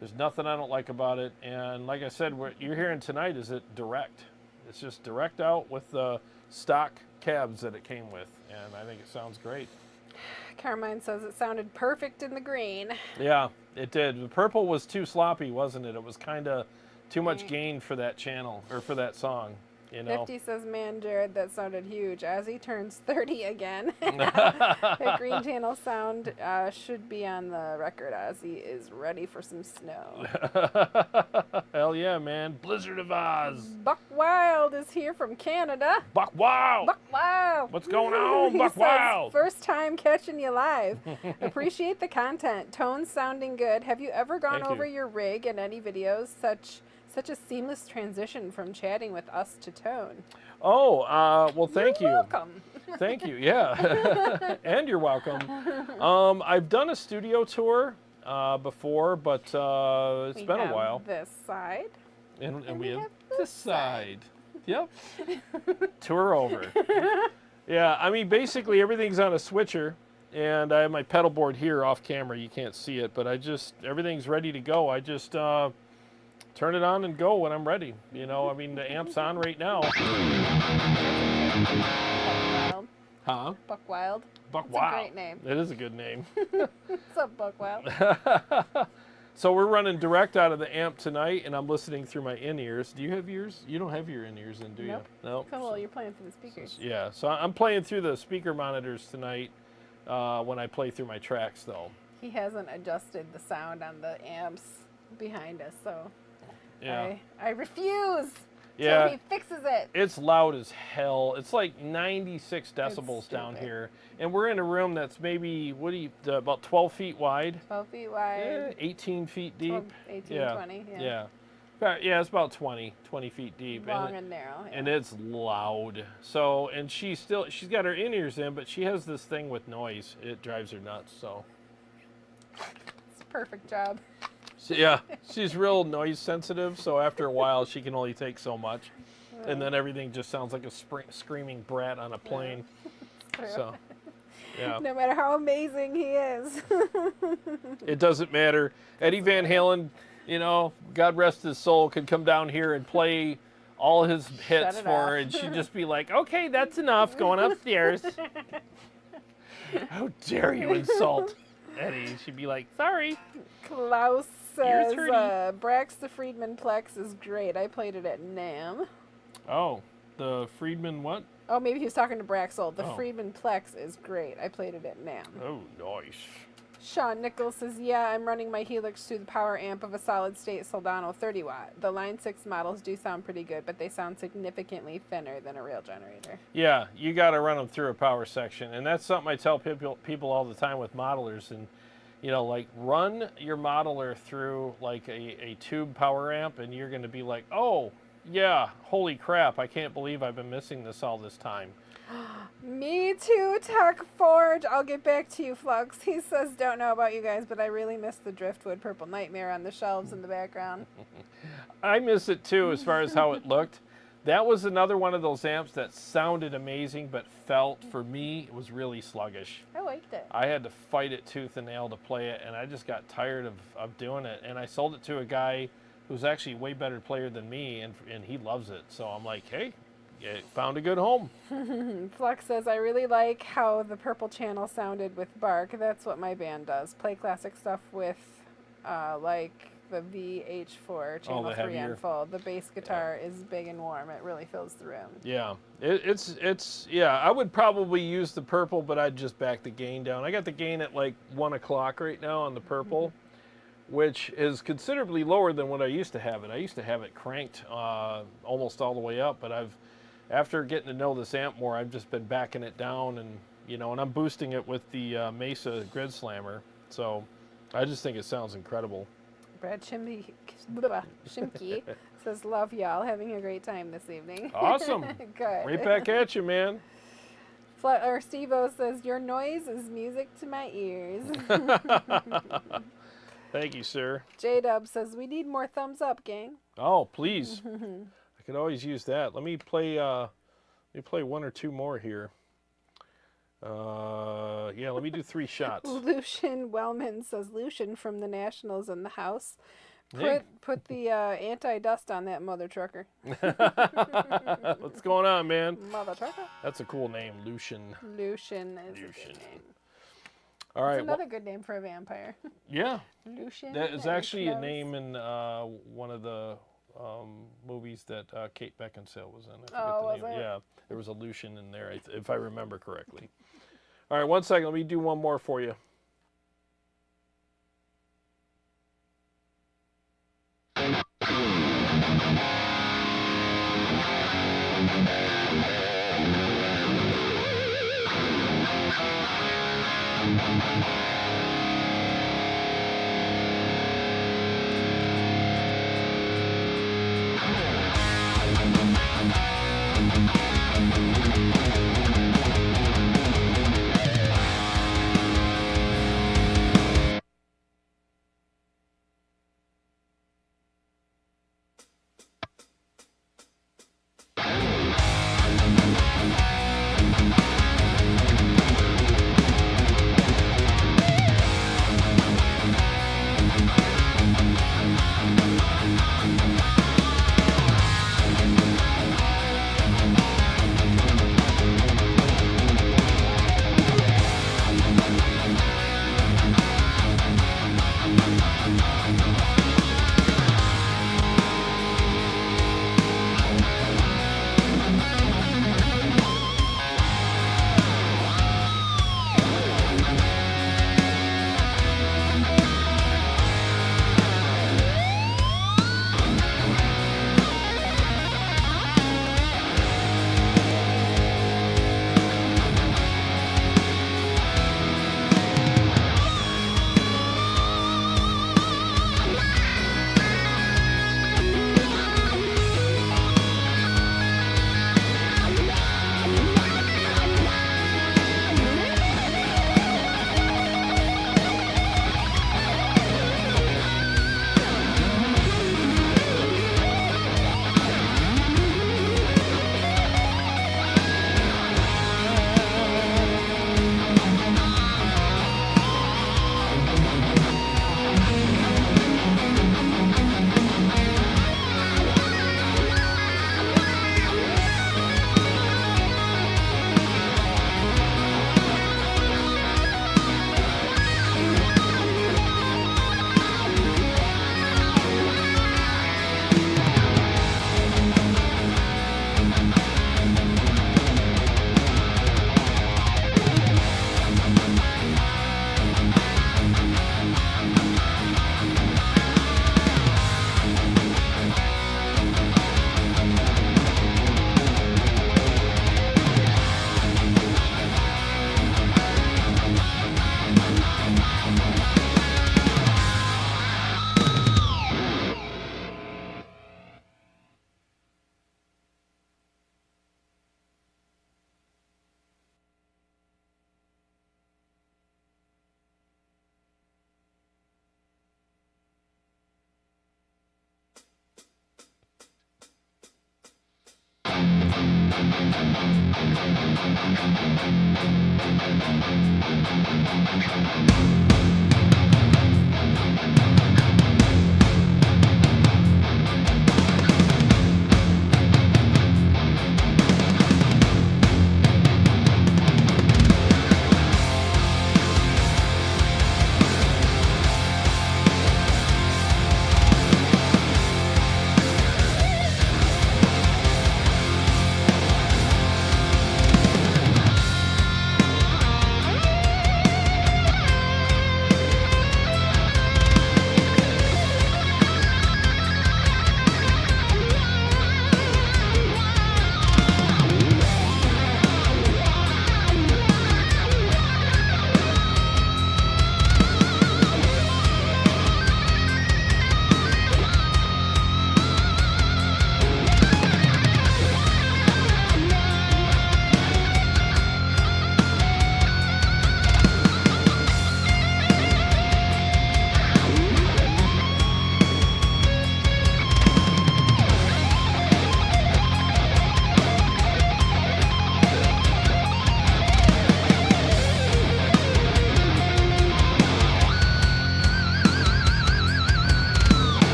There's nothing I don't like about it. And like I said, what you're hearing tonight is it direct. It's just direct out with the stock cabs that it came with, and I think it sounds great. Carmine says it sounded perfect in the green. Yeah, it did. The purple was too sloppy, wasn't it? It was kind of too much gain for that channel, or for that song, you know? 50 says, man, Jarrod, that sounded huge. As he turns 30 again. The green channel sound should be on the record as he is ready for some snow. Hell yeah, man. Blizzard of Oz. Buck Wild is here from Canada. Buck Wild. Buck Wild. What's going on, Buck He Wild? says, first time catching you live. Appreciate the content. Tones sounding good. Have you ever gone over your rig in any videos? Such a seamless transition from chatting with us to tone. Oh, well, thank you. Welcome. Thank you, yeah. And you're welcome. I've done a studio tour before, but it's been a while. This side. And we have this side. Yep. Tour over. Yeah, I mean, basically everything's on a switcher, and I have my pedal board here off camera. You can't see it, but everything's ready to go. I just turn it on and go when I'm ready. You know, I mean, the amp's on right now. Buck Wild. Huh? Buck Wild. Buck That's Wild. a great name. It is a good name. What's up, Buck Wild? So we're running direct out of the amp tonight, and I'm listening through my in-ears. Do you have ears? You don't have your in-ears in, do you? Nope. No. Cool, you're playing through the speakers. Yeah, so I'm playing through the speaker monitors tonight when I play through my tracks, though. He hasn't adjusted the sound on the amps behind us, so Yeah. I refuse Yeah. till he fixes it. It's loud as hell. It's like 96 decibels It's down stupid. here. And we're in a room that's maybe, about 12 feet wide? 12 feet wide. 18 feet deep. 12, 18, yeah. 20. Yeah. Yeah, it's about 20 feet deep. Long and narrow. Yeah. And it's loud. So, and she's got her in-ears in, but she has this thing with noise. It drives her nuts, so. It's a perfect job. So, yeah, she's real noise sensitive, so after a while she can only take so much. And then everything just sounds like a screaming brat on a plane. So, yeah. No matter how amazing he is. It doesn't matter. Eddie Van Halen, you know, God rest his soul, could come down here and play all his hits for her, and she'd just be like, okay, that's enough, going upstairs. How dare you insult Eddie? She'd be like, sorry. Klaus says, Brax the Friedman Plex is great. I played it at NAMM. Oh, the Friedman what? Oh, maybe he was talking to Braxel. The Oh. Friedman Plex is great. I played it at NAMM. Oh, nice. Sean Nichols says, yeah, I'm running my Helix through the power amp of a solid-state Soldano 30 watt. The Line 6 models do sound pretty good, but they sound significantly thinner than a real generator. Yeah, you got to run them through a power section, and that's something I tell people all the time with modelers. And you know, like, run your modeler through like a tube power amp, and you're going to be like, oh yeah, holy crap, I can't believe I've been missing this all this time. Me too, Tech Forge. I'll get back to you, Flux. He says, don't know about you guys, but I really miss the Driftwood Purple Nightmare on the shelves in the background. I miss it too, as far as how it looked. That was another one of those amps that sounded amazing, but felt, for me, it was really sluggish. I liked it. I had to fight it tooth and nail to play it, and I just got tired of doing it. And I sold it to a guy who's actually a way better player than me, and he loves it. So I'm like, hey, it found a good home. Flux says, I really like how the purple channel sounded with Bark. That's what my band does. Play classic stuff with, like, the VH4 channel the 3 heavier. and full. The bass guitar is big and warm. It really fills the room. Yeah, it's yeah, I would probably use the purple, but I'd just back the gain down. I got the gain at like 1 o'clock right now on the purple, which is considerably lower than what I used to have it. I used to have it cranked almost all the way up, but after getting to know this amp more, I've just been backing it down, and you know, and I'm boosting it with the Mesa Grid Slammer. So I just think it sounds incredible. Brad Shimke says, love y'all. Having a great time this evening. Awesome. Good. Right back at you, man. Steve-O says, your noise is music to my ears. Thank you, sir. J-Dub says, we need more thumbs up, gang. Oh, please. I could always use that. Let me play one or two more here. Yeah, let me do 3 shots. Lucian Wellman says, Lucian from the Nationals in the house. Hey. Put the anti-dust on that mother trucker. What's going on, man? Mother trucker? That's a cool name, Lucian. Lucian is a good name. All right. It's another good name for a vampire. Yeah. Lucian. That is actually a name in one of the movies that Kate Beckinsale was in. I forget the name. Yeah, there was a Lucian in there, if I remember correctly. All right, 1 second. Let me do one more for you.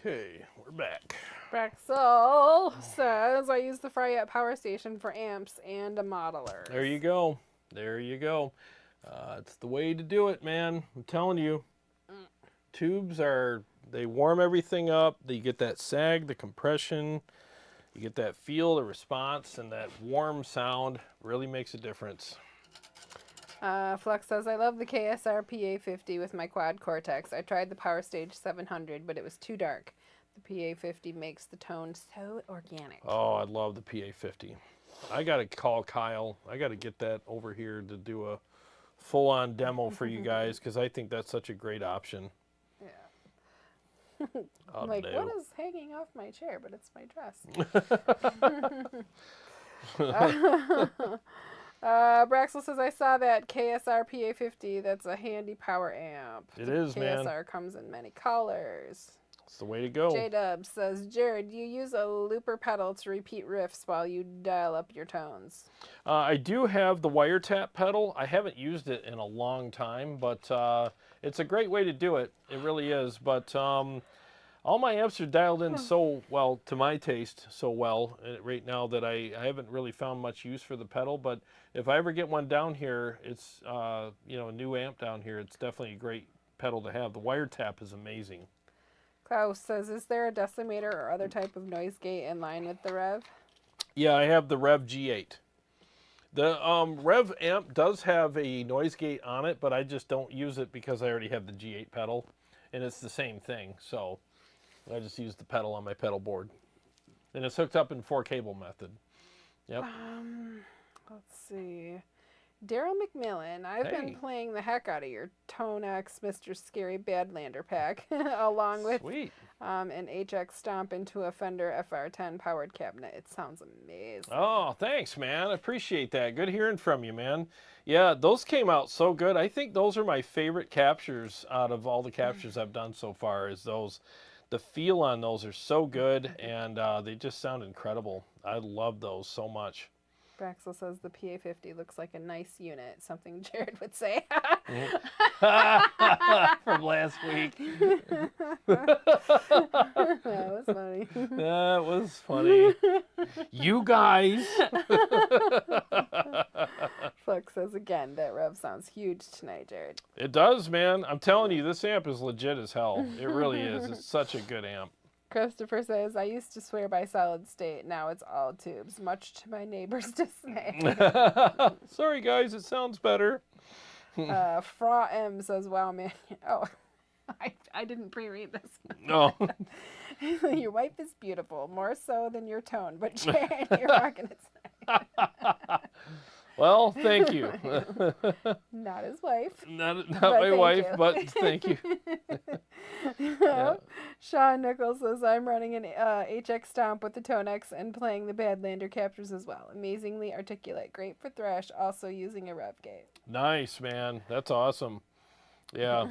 Okay, we're back. Braxel says, I use the Fryette power station for amps and a modeler. There you go. There you go. It's the way to do it, man. I'm telling you. Tubes are, they warm everything up. You get that sag, the compression. You get that feel, the response, and that warm sound really makes a difference. Flux says, I love the KSR PA50 with my quad Cortex. I tried the Power Stage 700, but it was too dark. The PA50 makes the tone so organic. Oh, I love the PA50. I got to call Kyle. I got to get that over here to do a full-on demo for you guys because I think that's such a great option. Yeah. Oh, like, no. what is hanging off my chair? But it's my dress. Braxel says, I saw that KSR PA50. That's a handy power amp. It is, man. KSR comes in many colors. It's the way to go. J-Dub says, Jarrod, you use a looper pedal to repeat riffs while you dial up your tones. I do have the wiretap pedal. I haven't used it in a long time, but it's a great way to do it. It really is. But all my amps are dialed in so well, to my taste, so well right now that I haven't really found much use for the pedal. But if I ever get one down here, it's you know, a new amp down here, it's definitely a great pedal to have. The wiretap is amazing. Klaus says, is there a decimator or other type of noise gate in line with the Rev? Yeah, I have the Rev G8. The Rev amp does have a noise gate on it, but I just don't use it because I already have the G8 pedal, and it's the same thing. So I just use the pedal on my pedal board, and it's hooked up in 4-cable method. Yep. Let's see. Daryl McMillan, I've been Hey. playing the heck out of your ToneX Mr. Scary Badlander pack, along with Sweet. an HX Stomp into a Fender FR10 powered cabinet. It sounds amazing. Oh, thanks, man. I appreciate that. Good hearing from you, man. Yeah, those came out so good. I think those are my favorite captures out of all the captures I've done so far. Is those, the feel on those are so good, and they just sound incredible. I love those so much. Braxel says the PA50 looks like a nice unit, something Jarrod would say. From last week. That was funny. That was funny. You guys. Flex says again that Rev sounds huge tonight, Jarrod. It does, man. I'm telling you, this amp is legit as hell. It really is. It's such a good amp. Christopher says, I used to swear by solid state. Now it's all tubes, much to my neighbor's dismay. Sorry, guys. It sounds better. Fra M says, wow, man. Oh, I didn't pre-read this. No. Your wife is beautiful, more so than your tone, but Jarrod, you're rocking it tonight. Well, thank you. Not his wife. Not my wife, you. but thank you. Yeah. Sean Nichols says, I'm running an HX Stomp with the ToneX and playing the Badlander captures as well. Amazingly articulate. Great for thrash, also using a Rev gate. Nice, man. That's awesome. Yeah.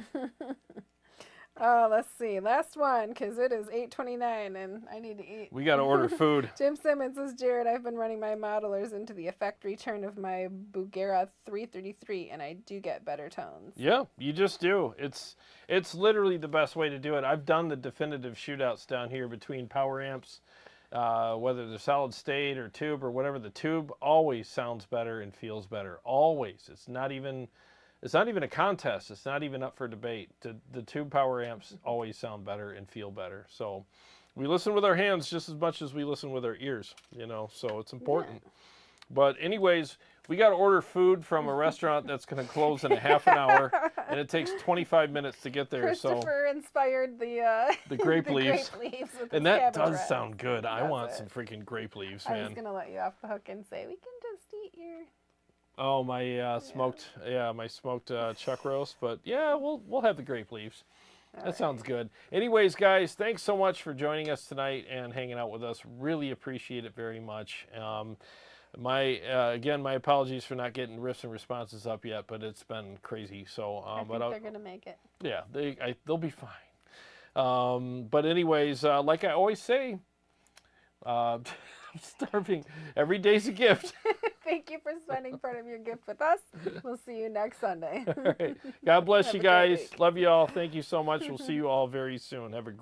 Let's see. Last one, because it is 8:29 and I need to eat. We got to order food. Jim Simmons says, Jarrod, I've been running my modelers into the effect return of my Bugera 333, and I do get better tones. Yeah, you just do. It's literally the best way to do it. I've done the definitive shootouts down here between power amps, whether they're solid state or tube or whatever. The tube always sounds better and feels better. Always. It's not even a contest. It's not even up for debate. The tube power amps always sound better and feel better. So we listen with our hands just as much as we listen with our ears, you know, so it's important. Yeah. But anyways, we got to order food from a restaurant that's going to close in a half an hour, and it takes 25 minutes to get there. Christopher inspired the grape leaves. Grape leaves with and that does bread. sound good. I want some freaking grape leaves, man. I was going to let you off the hook and say, we can just eat your... Oh, my smoked chuck roast, but yeah, we'll have the grape leaves. That sounds good. Anyways, guys, thanks so much for joining us tonight and hanging out with us. Really appreciate it very much. Again, my apologies for not getting riffs and responses up yet, but it's been crazy. So, I think they're gonna make it. Yeah, they'll be fine. But anyways, like I always say, I'm starving. Every day's a gift. Thank you for spending part of your gift with us. We'll see you next Sunday. All right. God bless you guys. Love you all. Thank you so much. We'll see you all very soon. Have a